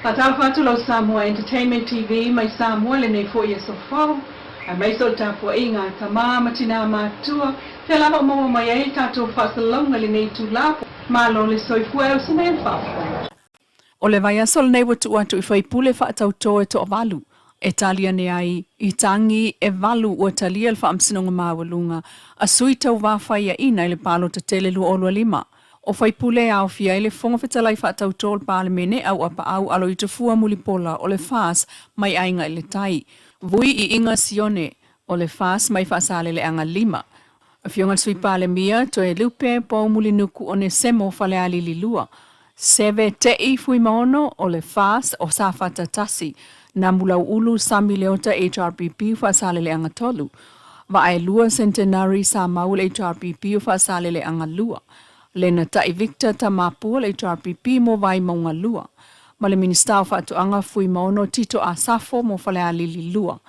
Patau fatu Samoa Entertainment TV mai Samoa le nei fo so fau. A mai so tapo inga Atamua matina matua. Te lava mo mai ai tato fasalonga le nei tulapo. Malo le soifua o sene fa. O le vai asol nei watu atu I whaipule whaatautoa e to avalu. E talia ne ai I tangi e valu o talia le whaamsinonga mawalunga. A sui tau wawhai a ina le palo te telelu o lua lima. O whaipule au fia le fonga whetalai whaatautoa le pale mene au apa au alo I te fua mulipola o le fas mai ainga le tai. Vui I inga sione o le fas mai whaasale le anga lima. A fionga sui pale mia to e lupe po mulinuku o ne semo fale ali Leilua. Seve te I fui maono o le fas o sa whatatasi na mulau ulu sami leota HRPP whaasale le anga tolu. Va ai lua centenary sa maul HRPP whaasale le anga lua. Lena tai Victor Tamapua le HRPP mo vai maunga lua. Ma le minista o whaatuanga fui maono tito a safo mo whale a Leilua.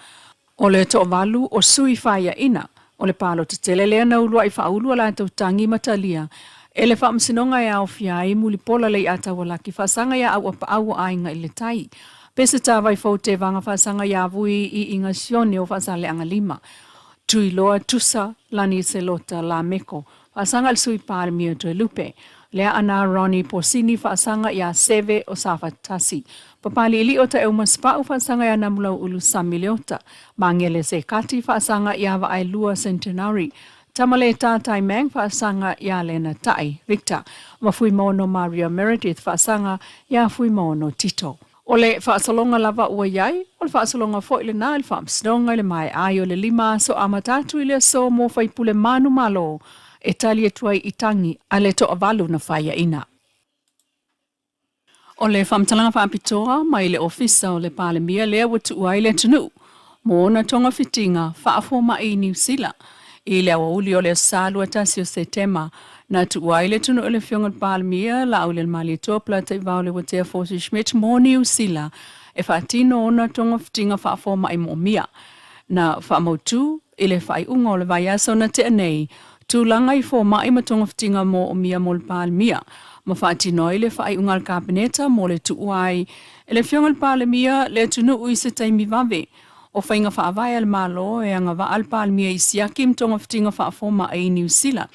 O le to valu o sui whaia ina. O le palo te telelea na ulua I whaulua la tau tangi matalia. E le whaamsinonga e au fiai muli pola lei atawala ki whasanga ia au apa au ainga I le tai. Pese tawai fau te vanga whasanga ia vui I inga sione o whasale anga lima. Tui loa tusa lani se lota la meko. Whasanga le sui pare mia to lupe. Lea ana Ronnie Posini whasanga ia seve o safatasi. Papali ili o ta euma spa u whasanga ia namulau ulu samileota. Mangele se kati whasanga ia wa ai lua centenary. Tamale tātai mang whasanga ia lena tai, Victor. Mafui mono Maria Meredith whasanga ia fui mono Tito. O le whaasalonga lava ua iai, o le whaasalonga fo ile nā, le whaamsinonga, le mai ai o le lima, so amatatu ile so mo whaipule manu malo, e tali e tuai I tangi, a le to avalu na whaia ina. O le whaamtalanga whaapitoa, mai le ofisa o le pale mia lea watu uai le tunu, mo na tonga fitinga, whaafoma I New Zealand, I le awa uli o le salua tasi o Septema, na tu waile tunu o le fionga palmia la au le mali topla te vau le watea fosi Schmidt mo New Zealand e whaatino ona tonga fitinga whaafoma I momia. Na whaamautu I le whai unga o le vaiaso na te anei, tūlanga I fōma I matonga fitinga mo o mia mo le palmia. Ma whaatino I le whai unga al kabineta mo le tu uai, e le fionga palmia le tunu ui se taimi vave. O whainga whaavai al malo e anga wa al palmia I siakim tonga fitinga whaafoma I New Zealand.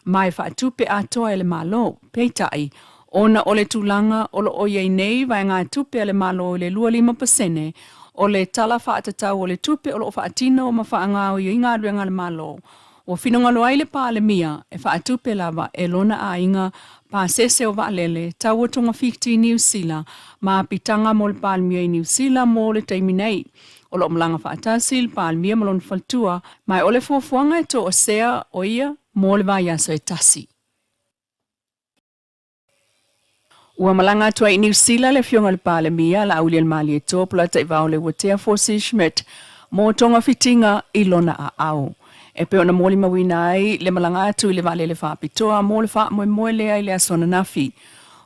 Mai whaatupe atoa ele malo, peitai, ona ole tūlanga o lo oiei nei vai ngā tupe ele malo le 25%, o le tala whaatatau o le tupe o lo whaatino o ma whaangau I ngā ruenga le malo. O whinonga lo aile pāle mia e whaatupe lava e lona a inga pāsese o waalele tau o tonga 50 New Zealand, ma pitanga mo le palmia I New Zealand mo le teimi nei. O lo mlanga whaatasil palmia malon faltua, mai ole fuafuanga e to o sea o ia, mo le vai aso e tasi. Ua malanga atua I New Zealand le fionga le pale mia la auli al mali e tōpula te vau le watea fosi Schmidt mo tonga fitinga I lona a au. E peo na moli mawina ai le malanga atu I le vale le whaapitoa mo le wha moe lea I le asona nafi.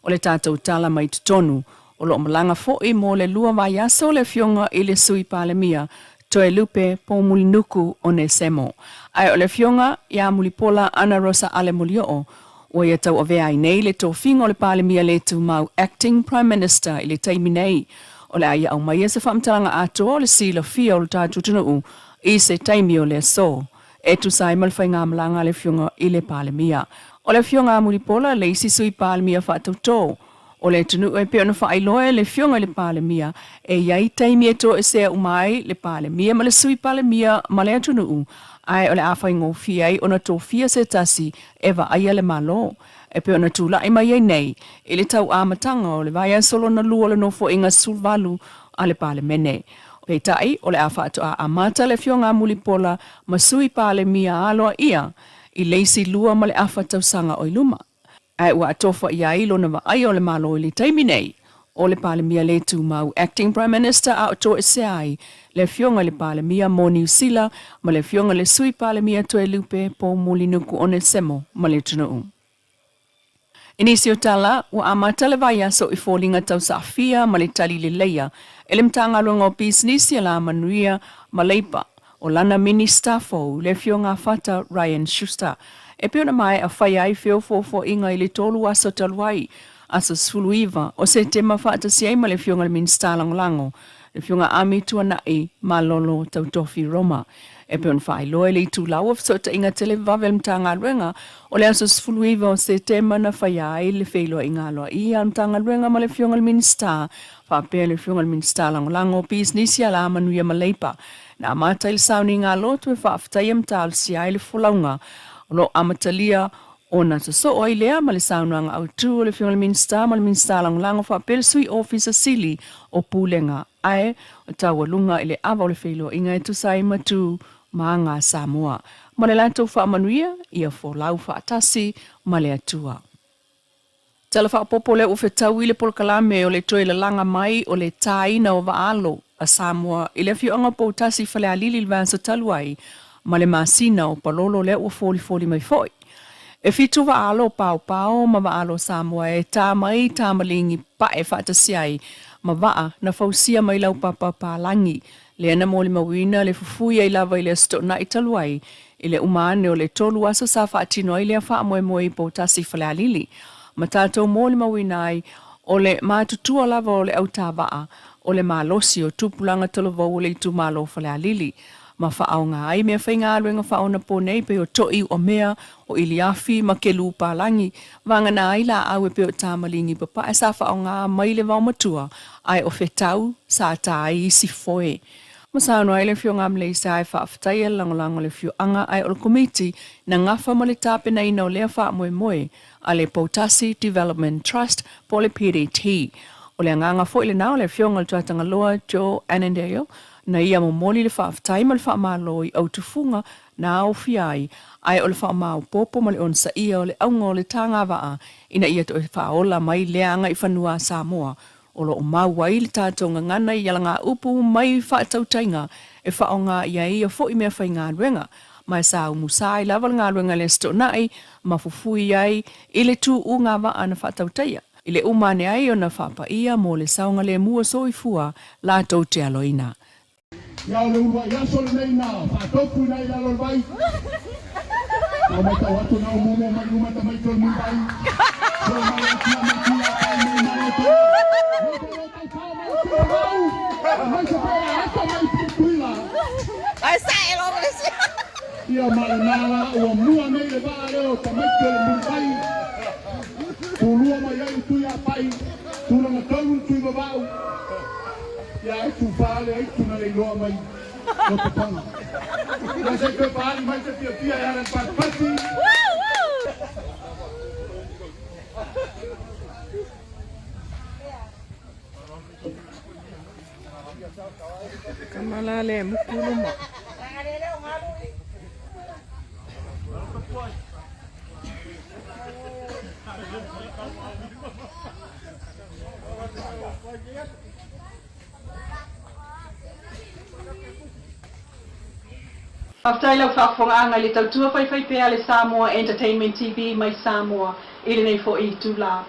O le tātou tala mai tutonu. O lo malanga fo'i mo le lua vai aso le fionga I le sui pale mia. To e lupe po mulinuku o ne semo. Ai o le fionga ia mulipola Ana Rosa ale mulio o ia tau avea I nei le tō fingo le pale mia le tu mau acting prime minister I le taimi nei. O le aia au mai se whamtalanga ato o le sila fia o le tātu tunu I se taimi o le so. E tu sai malwhai ngā malanga le fionga I le pale mia. O le fionga mulipola le isi sui pale mia whaatau. O le tunu e peo na whaailoa le fionga le pale mia, e iai taimi e to e sea umai le pale mia, ma le sui pale mia ma le atunu ai o le awhai ngō fiai o na tō fia se tasi e wa aia le malo. E peo na tūla e mai ei nei, e le tau āmatanga o le vai solo na lua le nofo inga sulvalu a le pale mene. O le tai o le awha ato a amata le fionga mulipola ma sui pale mia aloa ia, I leisi lua ma le awha tausanga o iluma. Ai ua atofa ia I lona wa ai o le malo I le taimi nei. O le pale mia le tu mau acting prime minister a to e se ai. Le fionga le pale mia mo New Zealand ma le fionga le sui pale mia to e lupe po mulinuku o ne semo ma le tunu. Inisi o tala, ua amata le vai aso I fōlinga tau saafia ma le tali le leia. E le mtanga longa o business ia la manuia ma leipa. O lana minister fo le fionga fata Ryan Schuster. E peo na mai a whai ai whio fōfo inga I le tolu aso taluai. asa sfuluiva o se tema whaatasiai ma le fionga le minsta langolango, le fionga ami tuanai ma lolo tautofi Roma. E pe on whai loe le tu lau of sota inga tele vavel mtanga luenga o le asa sfuluiva o se tema na whaiai le whailoa inga loa ia mtanga luenga ma le fionga le minsta, whapea le fionga le minsta langolango pis nisi ala manuia maleipa. Na amata il sauni ngā lotu e whaaftai mtal si ai le fulaunga o lo amatalia o na so o ilea ma le saunanga au tu o le fionga le minsta ma le minsta langolango whapea sui officer sili o pulenga ai o tawalunga ile ava o le whailo inga e tusai matu ma ngā Samoa. Ma le lantou whaamanuia ia folau whaatasi ma le atua. Tala whaapopo le uwhetau i le polkalame o le toe le langa mai o le tāina o waalo a Samoa i le fionga poutasi whale alili le vansa taluai ma le masina o palolo le ua foli mai foi. E fitu waalo pao ma waalo Samoa e tā mai tā malingi pa e whaatasiai ma waa na fausia mai lau palangi le ana mo le mawina le fufuia i lava i le sto na i taluai i le umane o le tolu asa sa whaatino i le wha moe poutasi whale alili. Ma tātou mo le mawinai o le mātutua lava o le au tāwaa o le mālosi o tupulanga talovau o le itu mālo whale alili. Ma whaau ngā ai mea whainga aluenga whaau na pōnei pe o toi o mea o iliafi ma ke lupa langi. Vanga na ai la au e pe o tāmalingi papa e sa whaau ngā mai le vau matua ai o whetau sa tāi isi foe. Masano ai le fio ngā mlei sa ai whaaftai e langolango le fio anga ai o le komiti na ngafa mo le tāpe na ina o lea wha moe a le Poutasi Development Trust po le PDT. O le nganga fo ile nao le fio ngal tuatanga loa Joe Anandale na ia mo moli le whaaftai ma le wha maloi au tufunga na au fiai ai o le wha mau popo ma le onsa ia o le aunga o le tanga waa ina ia to e whaola mai leanga i whanua Samoa. O lo o mau wai le tātou ngana i ala ngā upu mai whaatautainga e whaonga ia ia fo i mea whai ngā ruenga. Mai sa au musai lava ngā ruenga le sto nai ma fufui ai i le tū u ngā waa na whaatautaia. I le umane ai o na whapa ia mo le saunga le mua soifua la tau te aloina. Ia le urua ia sole nei nā, whaatoku nei la lor vai. Nā mai tau atu nā umumo mai umata mai tol mun vai. So mai atia mai tia kai mai mai atua. Ai sai lo messi. Ia mai nala o mua nei le va leo tamai tol mun vai. Tulua mai ai tu ia pai. Tu na tolu tu i babau. Ia ai tu fale ai tu na Leilua mai. O te panga. Ia se ke fale mai se pia ia ran pati. Kamala le mupuluma. After lau whaafonga le tautua whai pea le Samoa Entertainment TV mai Samoa ili nei fo i tū la.